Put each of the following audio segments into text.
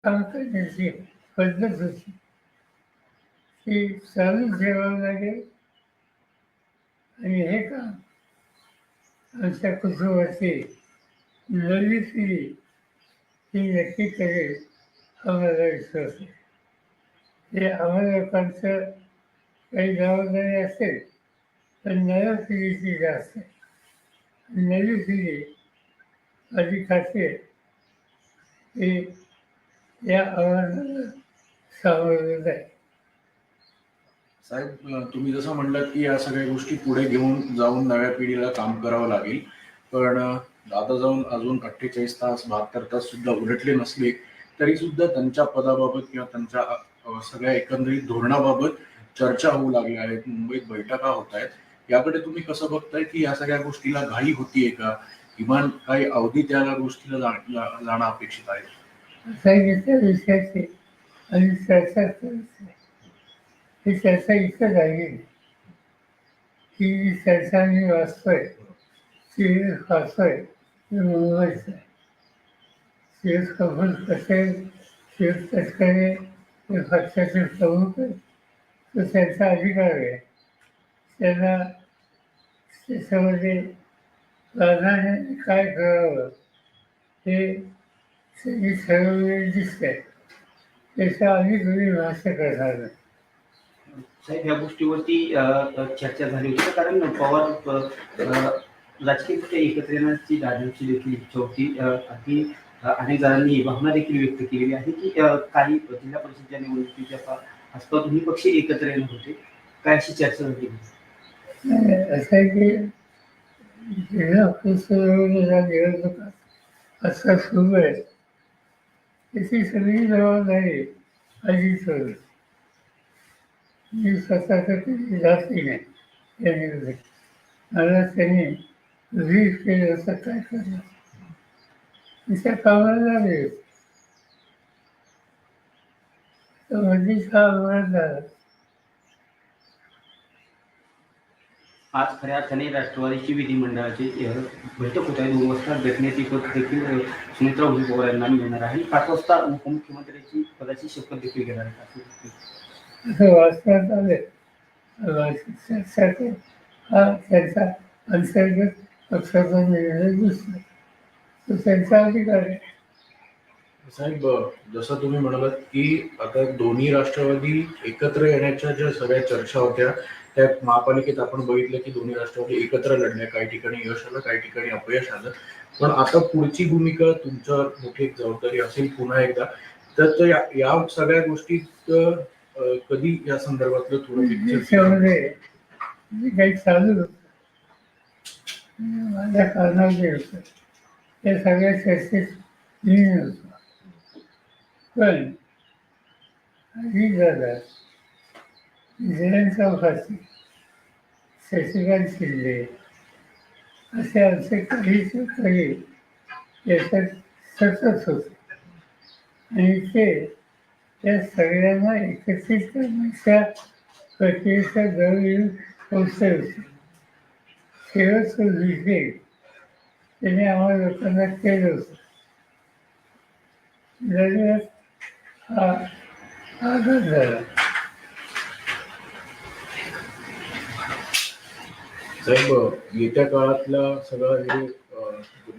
काम करण्याची पद्धत होती ती चालू ठेवावं लागेल आणि हे काम आमच्या कुटुंबाची नवी पिढी ही नक्की करेल आम्हाला विश्वास आहे. हे आम्हाला लोकांचं काही जबाबदारी असेल पण नव्या पिढीची जास्त आहे. नवी पिढी अधिक खाते हे या आव्हानाला सामोरं जाईल. साहेब, तुम्ही जसं म्हणलात की या सगळ्या गोष्टी पुढे घेऊन जाऊन नव्या पिढीला काम करावं लागेल, पण आता जाऊन अजून 48 तास 72 तास सुद्धा उलटले नसले तरी सुद्धा त्यांच्या पदाबाबत किंवा त्यांच्या सगळ्या एकंदरीत धोरणाबाबत चर्चा होऊ लागल्या आहेत, मुंबईत बैठका होत आहेत. याकडे तुम्ही कसं बघताय की या सगळ्या गोष्टीला घाई होतीये का, किमान काही अवधी त्या गोष्टीला जाणं अपेक्षित आहे? सांगितल्या विषयाची आणि चर्चा करायची ही चर्चा इथं झाली ही जी चर्चा मी वाचतोय ती वाचतोय ती मुंबईच आहे. शिव कपूर पटेल, शिव तटकरे हे पक्षाचे प्रमुख आहेत. तो त्यांचा अधिकार आहे. त्यांना त्याच्यामध्ये प्राधान्याने काय करावं हे त्यांनी ठरवलेले दिसतंय. त्याच्या आम्ही कोणी भाष्य करणार नाही. साहेब, या गोष्टीवरती चर्चा झाली होती कारण पवार राजकीय एकत्र येण्याची दादांची देखील इच्छा होती. अगदी अनेक जणांनी भावना देखील व्यक्त केलेली आहे की काही जिल्हा परिषदच्या निवडणुकीच्या आसपास दोन्ही पक्ष एकत्र येणार होते. काय अशी चर्चा झाली? असं आहे की जिल्हा परिषदेच्या निवडणुका असं सुरू आहे त्याची सगळी जबाबदारी अजित होईल. मी स्वतःचं कधी जाती नाही या निवडणुकीत. मला त्यांनी रीड केलं असं काय करणार तिच्या कामाला लागेल तर मध्येच हा अपघात झाला. आज खऱ्या अर्थाने राष्ट्रवादीची विधिमंडळाची बैठक होत आहे. 2 वाजता घटनेची पद देखील सुमित्रा उभी पवार यांना मिळणार आहे आणि 5 वाजता उपमुख्यमंत्र्यांची पदाची शपथ देखील घेणार आहे असं वाचण्यात आले. हा त्यांचा अंतर्गत पक्षाचा निर्णय दिसतो तो त्यांचा अधिकार आहे. साहेब, जसं तुम्ही म्हणालात की आता दोन्ही राष्ट्रवादी एकत्र येण्याच्या ज्या सगळ्या चर्चा होत्या त्या महापालिकेत आपण बघितलं की दोन्ही राष्ट्रवादी एकत्र लढल्या. काही ठिकाणी यश आलं, काही ठिकाणी अपयश आलं. पण आता पुढची भूमिका तुमच्यावर मोठी एक जबाबदारी असेल पुन्हा एकदा. तर या सगळ्या गोष्टीत कधी या संदर्भातलं थोडं त्याच्यामध्ये काही चालू होतं माझ्या कारणामध्ये होतं त्या सगळ्या चर्चेत मी नव्हतो. पण अजित दादा, जयंत चौकासी, शशिकांत शिंदे असे आमचे काही सहकारी याच्यात सतत होते आणि ते त्या सगळ्यांना एकत्रित करण्याच्या प्रक्रियेच्या जवळ पोचले होते. शेवटचं विषय त्याने आम्हाला लोकांना केलं होतं. दरम्यान हा आघात झाला. साहेब, येत्या काळातल्या सगळं हे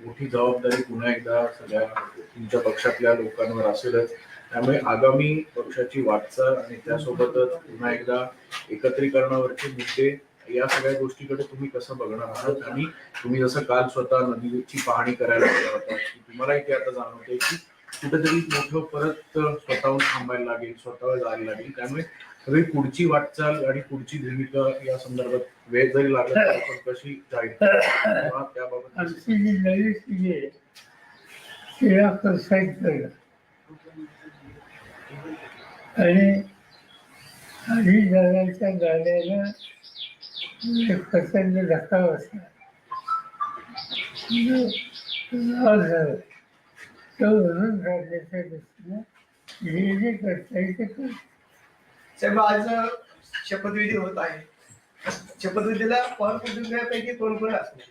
मोठी जबाबदारी पुन्हा एकदा सगळ्या तुमच्या पक्षातल्या लोकांवर असेलच. त्यामुळे आगामी पक्षाची वाटचाल आणि त्यासोबतच पुन्हा एकदा एकत्रीकरणावरचे मुद्दे या सगळ्या गोष्टीकडे तुम्ही कसं बघणार आहात? आणि तुम्ही जसं काल स्वतः नदीची पाहणी करायला गेला होता तुम्हालाही ते आता जाणवतंय की कुठेतरी मोठं परत स्वतःहून थांबायला लागेल, स्वतःवर जायला लागेल. त्यामुळे सगळी पुढची वाटचाल आणि पुढची भूमिका या संदर्भात वेळ जरी लागला तर कशी जाईल त्याबाबत आमची जी नवी पिढी आहे तिला प्रोत्साहित करणं आणि आधी दादाच्या गाड्याला एक प्रचंड धक्का बसला झालं तो भरून काढण्याच्या दृष्टीनं जे जे करता येईल ते करतो. साहेब, आज शपथविधी होत आहे. शपथविधीला पवार कुटुंबियांपैकी कोण कोण असणार?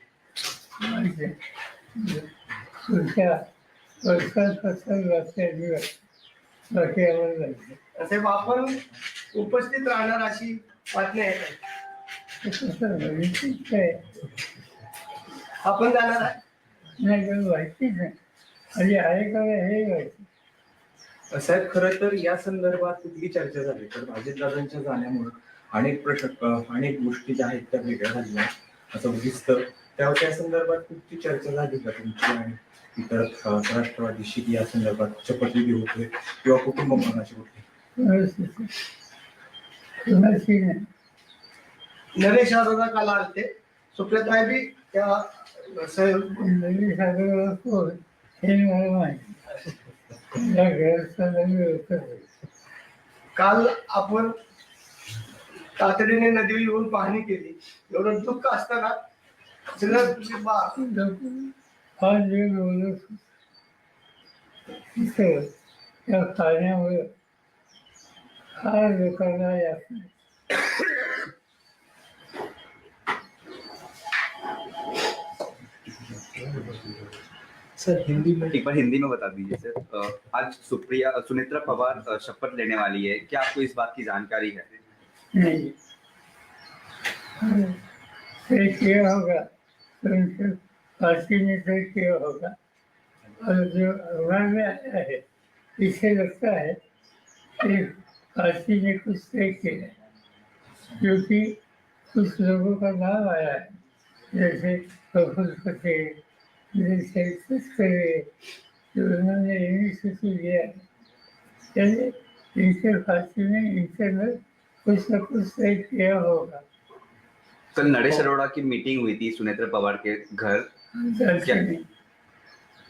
पुढच्या वर्षांपासून वाचल्या दिवस बाकी आम्हाला जायचं. साहेब आपण उपस्थित राहणार अशी बातमी आहे काय? ते कसं माहितीच काय आपण जाणार आहे? नाही काही माहितीच नाही. आणि आहे का हे माहिती. साहेब खरं तर या संदर्भात कुठली चर्चा झाली तर अजितदादांच्या जाण्यामुळे अनेक गोष्टी ज्या आहेत त्या वेगळ्या झाल्या असं दिसतं. त्या संदर्भात कुठली चर्चा झाली का तुमची आणि इतर राष्ट्रवादीशी या संदर्भात शपथविधी होतोय किंवा कुटुंब मनाची होते? कुणाची नाही. नरेश अरोरा काल आलते, सुप्रियाताई बी त्या साहेब नवी सागर कोण हे मला माहिती. या घराचा नवी होतं. काल आपण तातडीने नदीवर येऊन पाहणी केली. एवढं दुःख असताना सगळं फार वेळ बोलत होते. तिथं त्या पाण्यामुळे फार लोकांना यात सर हिंदी में एक बार हिंदी में बता दीजिए सर। आज सुनेत्रा पवार शपथ लेने वाली है, क्या आपको इस बात की जानकारी है? नहीं तय किया होगा तो उनसे पार्टी ने तय किया होगा। और जो अखबार में आया है इससे लगता है कि पार्टी ने कुछ तय किया है, क्योंकि कुछ लोगों का नाम आया है जैसे प्रफुल्ल पटेल, जैसे तस्करे, जो उन्होंने इनिशिएटिव लिया है। यानी इनसे पार्टी ने इंटरनल कुछ न कुछ तय किया होगा। कल नरेश अरोड़ा की मीटिंग हुई थी सुनेत्रा पवार के घर। जानते नहीं,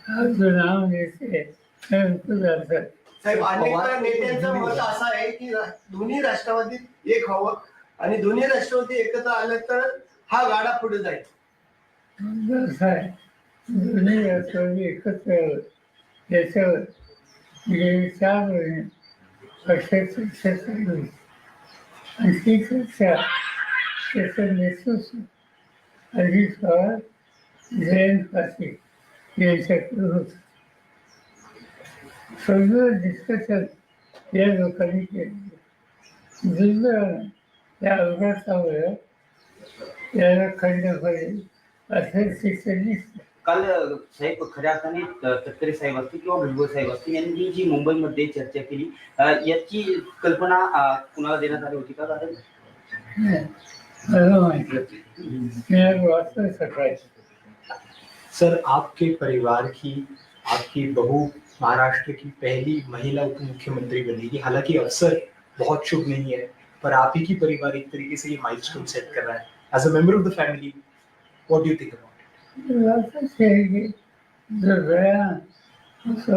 आप जो नाम लेते हैं मैं उनको जानता हूं। साहेब अनेक नेत्यांचं मत असं आहे की दोन्ही राष्ट्रवादीत एक हवं आणि दोन्ही राष्ट्रवादी एकत्र आले तर हा गाडा पुढे जाईल. असं आहे, दोन्ही राष्ट्रवादी एकत्र यावं याच्यावर गेली 4 महिने पक्षाची चर्चा चालू होती. आणि ती चर्चा त्याचं नेतृत्व अजित पवार, जयंत पाटील यांच्याकडे होतं. सगळं डिस्कशन या लोकांनी केलं. दुर्दैवानं त्या अपघातामुळे याला खंड पडेल असं चित्र दिसतं. काल साहेब खऱ्या अर्थाने तटकरे साहेब असतील किंवा भुजबळ साहेब असतील यांनी जी मुंबईमध्ये चर्चा केली याची कल्पना कुणाला देण्यात आली होती का? नाही, मला माहिती मी आज वाचलं सकाळी. सर आपके परिवार की आपकी बहू महाराष्ट्र की पहली महिला उप मुख्यमंत्री बनेगी। हालांकि अवसर बहुत शुभ नहीं है, पर आप ही की परिवार एक तरीके से ये माइलस्टोन सेट कर रहा है। As a member of the family, what do you think about it? असंच आहे की जो गया उसको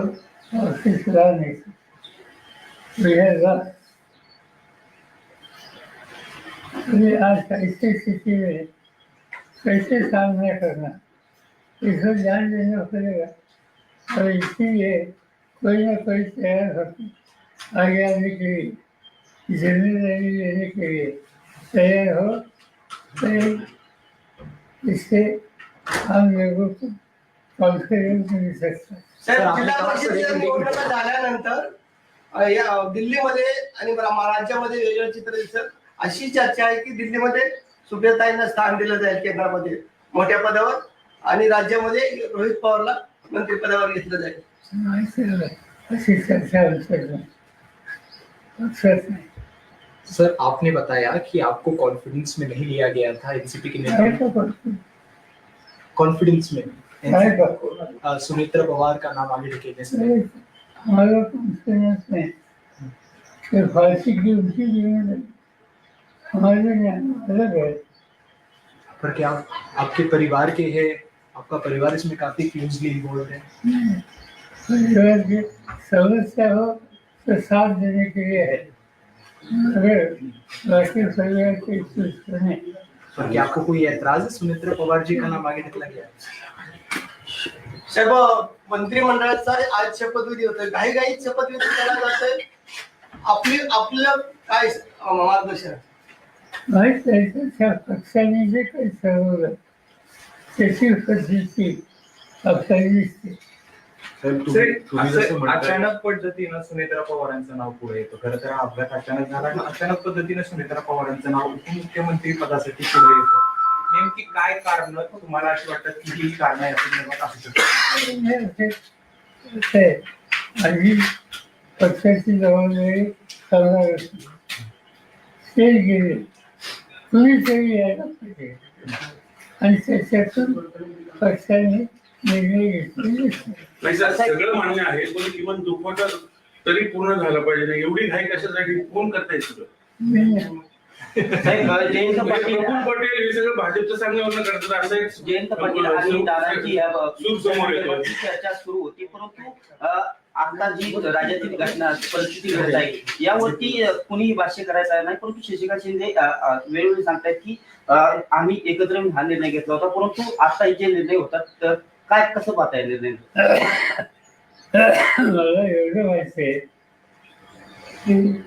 ऑफिसला नहीं रहेगा। आज ऐसी स्थिति में कैसे सामना करना, इसको ध्यान देना पड़ेगा। और इसीलिए कोई ना कोई तैयार होकर आगे आने के लिए, जिम्मेदारी लेने के लिए तैयार हो, तो इससे हम लोगों को कॉन्फिडेंस मिल सकता है। साहेब जिल्हा परिषदेच्या निवडणुका झाल्यानंतर या दिल्लीमध्ये आणि राज्यामध्ये वेगळं चित्र दिसत. अशी चर्चा आहे की दिल्लीमध्ये सुप्रियाताईंना स्थान दिलं जाईल केंद्रामध्ये मोठ्या पदावर आणि राज्यामध्ये रोहित पवारला मंत्रिपदावर घेतलं जाईल. अशी चर्चा नहीं। सर आपने बताया कि आपको कॉन्फिडेंस में नहीं लिया गया था एनसीपी के नेता, कॉन्फिडेंस में सुनेत्रा पवार का नाम आगे ढकेलने से हमारा कॉन्फिडेंस में फांसी की उनकी जिम्मेदारी हमारे लिए अलग है। पर क्या आपके परिवार के हैं, आपका परिवार इसमें काफी क्लोजली इन्वॉल्व है? परिवार की समस्या हो तो साथ देने के लिए है, अगर बाकी परिवार के सुने। पर क्या आपको कोई ऐतराज है सुनेत्रा पवार जी का नाम आगे ढकला गया? साहेब मंत्रिमंडळाचा आज शपथविधी होतोय, घाईघाईत शपथविधी केला जातोय. आपलं काय मार्गदर्शन? माहीत आहे त्या पक्षाने जे काही ठरवलं त्याची पद्धती आपल्याला दिसते. साहेब तुम्ही जसं असं म्हणताय अचानक पद्धतीनं सुनेत्रा पवारांचं नाव पुढे येतं. खरं तर हा अपघात अचानक झाला आणि अचानक पद्धतीनं सुनेत्रा पवारांचं नाव उपमुख्यमंत्री पदासाठी पुढे येतं. नेमकी काय कारण तुम्हाला अशी वाटतात की ही कारण आहे असं निर्माण असू शकतं? आणि पक्षाची जबाबदारी करणार असते ते गेले कुणीतरी यायला पाहिजे आणि त्याच्यातून पक्षाने निर्णय घेतलेले असते. नाही सर, सगळं मान्य आहे, पण किमान दुखवटा तरी पूर्ण झालं पाहिजे ना. एवढी घाई कशासाठी? कोण करताय सगळं? मी नाही. साहेब जयंत म्हणजे पाटील प्रफुल्ल पटेल हे सगळं भाजपच्या सांगण्यावरनं करतात असं एक जयंत पाटील आणि दादांची या सूर समोर येतो. चर्चा सुरू होती, परंतु आता जी राज्यातील घटना परिस्थिती घडत आहे यावरती कुणीही भाष्य करायचं नाही. परंतु शशिकांत शिंदे वेळोवेळी सांगतायत की आम्ही एकत्र येऊन हा निर्णय घेतला होता, परंतु आता जे निर्णय होतात तर काय कसं पाहताय निर्णय? मला एवढं माहिती आहे की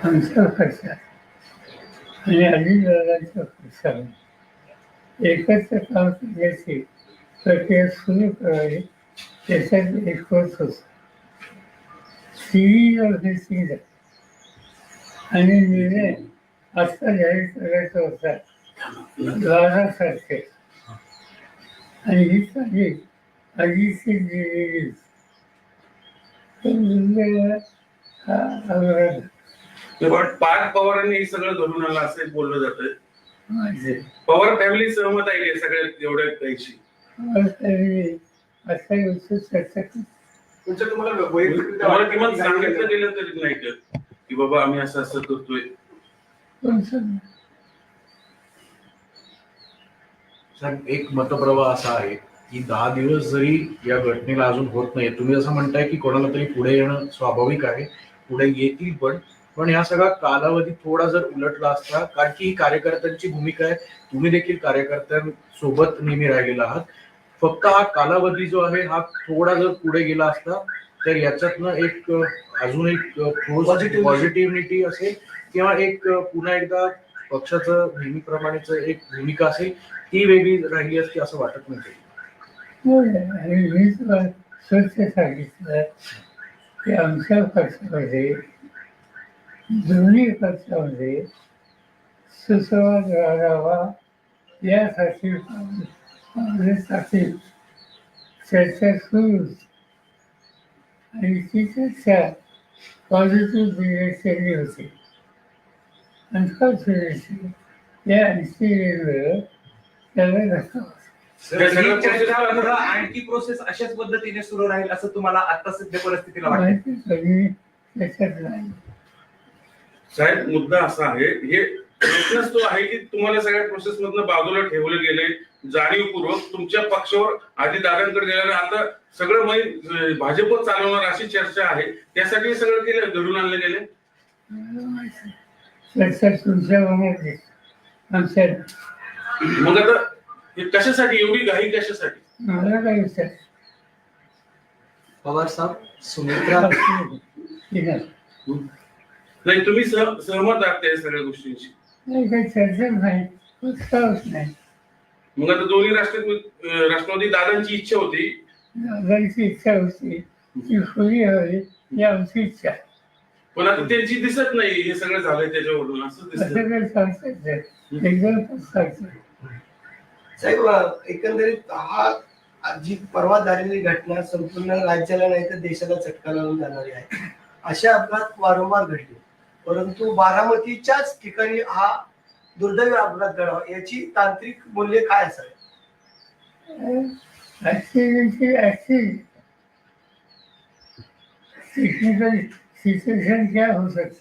आमच्या पक्षात आणि अजितदादांच्या पक्षाने एकत्र काम करण्याची प्रक्रिया सुरू करावी त्याच्यात एक कोर्स होता. सिरीज ऑफ थिंग्स आणि निर्णय आत्ता जाहीर करायचा होता 12 तारखेला आणि ही तारीख अजितची दिलेली हा अपघात पण पार्थ पवारांनी हे सगळं घडून आलं असं एक बोललं जातंय. माझे पवार फॅमिली सहमत आहे या सगळ्या एवढ्या काहीशी? असा गोष्ट चर्चा करतो. तुमच्या तुम्हाला वैयक्तिक तुम्हाला किमान सांगितलं गेलं तरी नाही का की बाबा आम्ही असं असं करतोय? कोणतं साहेब एक मतप्रवाह असा आहे की 10 दिवस जरी या घटनेला अजून होत नाही, तुम्ही असं म्हणताय की कोणाला तरी पुढे येणं स्वाभाविक आहे, पुढे येतील पण ह्या सगळा कालावधी थोडा जर उलटला असता, कारण की ही कार्यकर्त्यांची भूमिका आहे, तुम्ही देखील कार्यकर्त्यांसोबत नेहमी राहिलेला आहात. फक्त हा कालावधी जो आहे हा थोडा जर पुढे गेला असता तर याच्यातनं एक अजून एक पॉझिटिव्हिटी असेल किंवा एक पुन्हा एकदा पक्षाचं नेहमीप्रमाणेच एक भूमिका असेल ती वेगळी राहिली असती असं वाटत नाही. आणि मी तुला स्वच्छ सांगितलं की आमच्या पक्षामध्ये दोन्ही पक्षामध्ये सुसंवाद राहावा यासाठी काँग्रेससाठी चर्चा सुरू होती आणि ती चर्चा पॉझिटिव्ह डिरेक्शनली होती. अनफॉर्च्युनेटली या इन्सिडेंटवर त्याला धक्का बसला. त्या सगळ्या ही चर्चा process- पुढं आणखी प्रोसेस अशाच पद्धतीने सुरू राहील असं तुम्हाला आता सध्या परिस्थितीला वाटतं? माहिती कधी त्याच्यात नाही. साहेब मुद्दा असा आहे, हे प्रश्नच तो आहे की तुम्हाला सगळ्या प्रोसेस मधनं बाजूला ठेवलं गेले जाणीवपूर्वक तुमच्या पक्षावर आधी दादांकडे गेल्याने आता सगळं भाजप चालवणार अशी चर्चा आहे, त्यासाठी सगळं केलं घडून आणलं गेले. चर्चा तुमच्या मनात आहे. आमच्या मग आता हे कशासाठी एवढी घाई कशासाठी? मला काय विचार पवार साहब, सुनेत्रा नाही तुम्ही सहमत आहात त्या सगळ्या गोष्टींशी? नाही काही चर्चा नाही, प्रस्तावच नाही. मग आता दोन्ही राष्ट्रवादी दादांची इच्छा होती, दादांची इच्छा होती ती खुली हवी ही आमची इच्छा आहे. पण आता त्यांची दिसत नाही हे सगळं झालंय त्याच्यावरून असं दिसत. असं काही सांगता येत नाही. एकदम सांगतो साहेब एकंदरीत हा जी परवा झालेली घटना संपूर्ण राज्याला नाही तर देशाला चटका लावून जाणारी आहे. असे अपघात वारंवार घडले, परंतु बारामतीच्याच ठिकाणी हा दुर्दैवी अपघात घडावा याची तांत्रिक मूल्य काय असावे? टेक्निकल सिच्युएशन क्या हो सकती.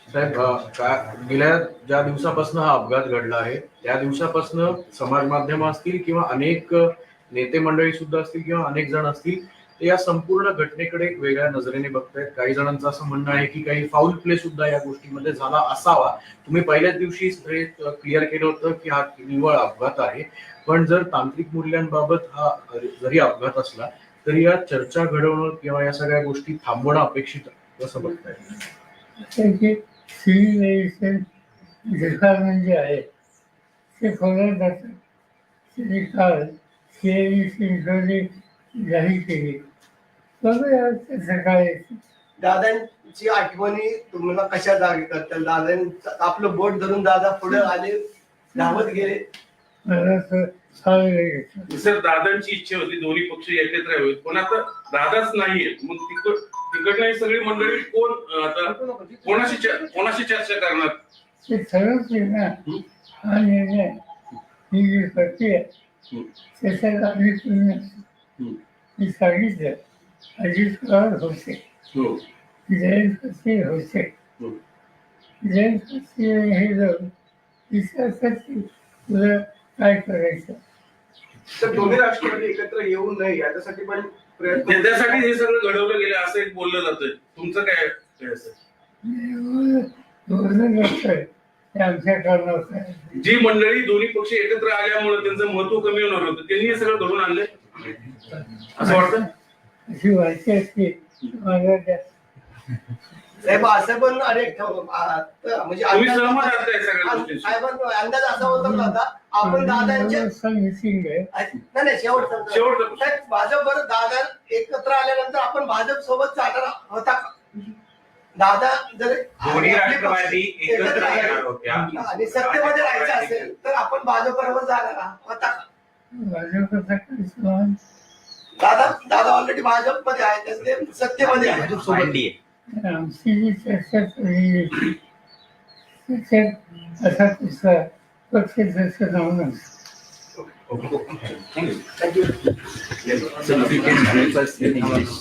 साहेब गेल्या ज्या दिवसापासून हा अपघात घडला आहे त्या दिवसापासून समाज माध्यम असतील किंवा अनेक नेते मंडळी सुद्धा असतील किंवा अनेक जण असतील ते या संपूर्ण घटनेकडे एक वेगळ्या नजरेने बघतायत. काही जणांचं असं म्हणणं आहे की काही फाऊल प्ले सुद्धा या गोष्टीमध्ये झाला असावा. तुम्ही पहिल्याच दिवशी क्लिअर केलं होतं की हा निव्वळ अपघात आहे, पण जर तांत्रिक मूल्यांबाबत हा जरी अपघात असला तरी या चर्चा घडवणं किंवा या सगळ्या गोष्टी थांबवणं अपेक्षित कसं बघताय? सिव्हिलायझेशन डिपार्टमेंट जे आहे ते खोल्यात जातं. त्यांनी काल केली चिंचोली जाहीर केली. बघूया कसं काय. दादांची आठवणी तुम्हाला कशा जागी करतात? दादांचं आपलं बोट धरून दादा पुढे आले, धावत गेले. मला तर चांगलं घेतलं. सर दादांची इच्छा होती दोन्ही पक्ष एकत्र यावेत, पण आता दादाच नाहीये. मग तिकडनं ही सगळी मंडळी कोण आता कोणाशी चर्चा करणार? ते ठरवते ना. हा निर्णय ही जी प्रक्रिया त्याच्यात आम्ही मी सांगितलं. अजित पवार होते, हो. जयंत पाटील होते. जयंत पाटील हे जाऊन विचारतात की तुला काय करायचं. तर दोन्ही राष्ट्रवादी एकत्र येऊ नये याच्यासाठी पण प्रयत्न. त्यासाठी हे सगळं घडवलं गेलं असं एक बोललं जातंय. तुमचं काय असं? बोलणं नसतंय ते आमच्या कारणावर. जी मंडळी दोन्ही पक्ष एकत्र आल्यामुळे त्यांचं महत्व कमी होणार होतं, त्यांनी हे सगळं घडवून आणलंय असं वाटतं. अशी व्हायची असते मला त्या साहेब असं पण अनेक म्हणजे तुम्ही सहमत आहात या सगळ्या गोष्टींशी? साहेबांचा अंदाज असा होता ना आता आपण दादांच्या मिसिंग आहे. नाही शेवटचा शेवटचं. साहेब भाजप दादा एकत्र आल्यानंतर आपण भाजप सोबत चालणार होता का? दादा जर दोन्ही राष्ट्रवादी एकत्र येणार होत्या आणि सत्तेमध्ये राहायचं असेल तर आपण भाजप बरोबर जाणार होता का? भाजपचा काही संबंध दादा ऑलरेडी भाजप मध्ये आहे, ते सत्तेमध्ये आहे. NDA. आमची जी चर्चा झालेली होती त्याच्यात असा कुठला पक्ष त्याचं नाव नसतं. Thank you. So if you can help us in English.